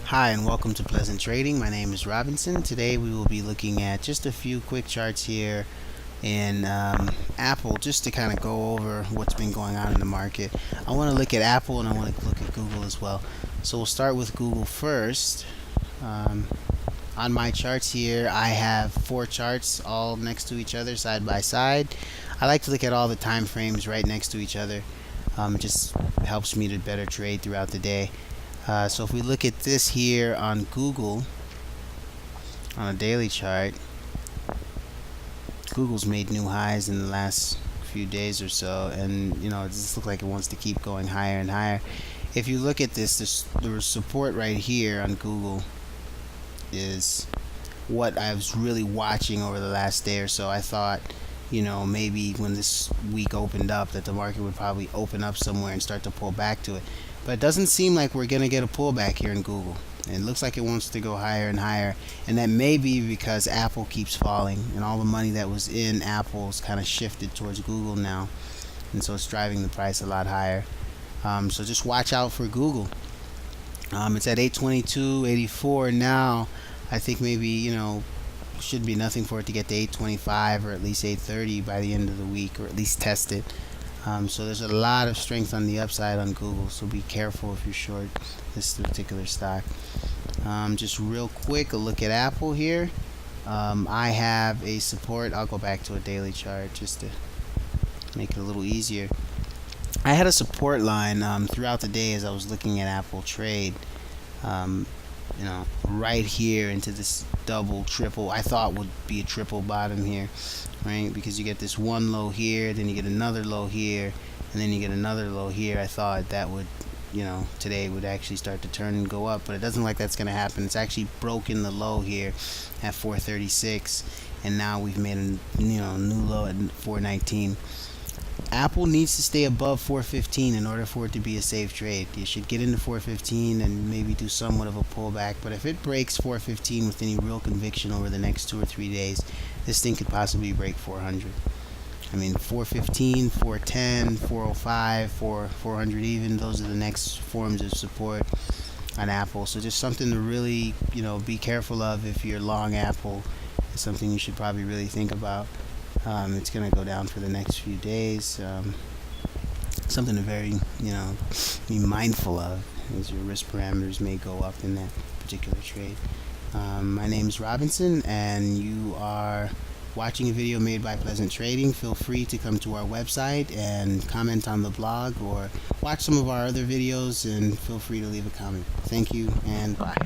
Hi and welcome to Pleasant Trading. My name is Robinson. Today we will be looking at just a few quick charts here in Apple, just to kind of go over what's been going on in the market. I want to look at Apple and I want to look at Google as well. So we'll start with Google first. On my charts here, I have four charts all next to each other, side by side. I like to look at all the time frames right next to each other. It just helps me to better trade throughout the day. So if we look at this here on Google, on a daily chart, Google's made new highs in the last few days or so, and it just looks like it wants to keep going higher and higher. If you look at this, the support right here on Google is what I was really watching over the last day or so. I thought, maybe when this week opened up that the market would probably open up somewhere and start to pull back to it. But it doesn't seem like we're going to get a pullback here in Google. It looks like it wants to go higher and higher. And that may be because Apple keeps falling. And all the money that was in Apple's kind of shifted towards Google now. And so it's driving the price a lot higher. So just watch out for Google. It's at 822.84 now. I think maybe, should be nothing for it to get to 825 or at least 830 by the end of the week, or at least test it. So there's a lot of strength on the upside on Google, so be careful if you're short this particular stock. Just real quick, a look at Apple here. I have a support. I'll go back to a daily chart just to make it a little easier. I had a support line throughout the day as I was looking at Apple trade. Right here into this double, triple, I thought would be a triple bottom here, right? Because you get this one low here, then you get another low here, and then you get another low here. I thought that would, today would actually start to turn and go up, but it doesn't look like that's going to happen. It's actually broken the low here at 436, and now we've made a new low at 419. Apple needs to stay above 415 in order for it to be a safe trade. You should get into 415 and maybe do somewhat of a pullback. But if it breaks 415 with any real conviction over the next 2 or 3 days, this thing could possibly break 400. I mean, 415, 410, 405, 400 even. Those are the next forms of support on Apple. So just something to really, be careful of if you're long Apple. It's something you should probably really think about. It's going to go down for the next few days. Something to very, be mindful of, as your risk parameters may go up in that particular trade. My name is Robinson, and you are watching a video made by Pleasant Trading. Feel free to come to our website and comment on the blog, or watch some of our other videos, and feel free to leave a comment. Thank you, and bye.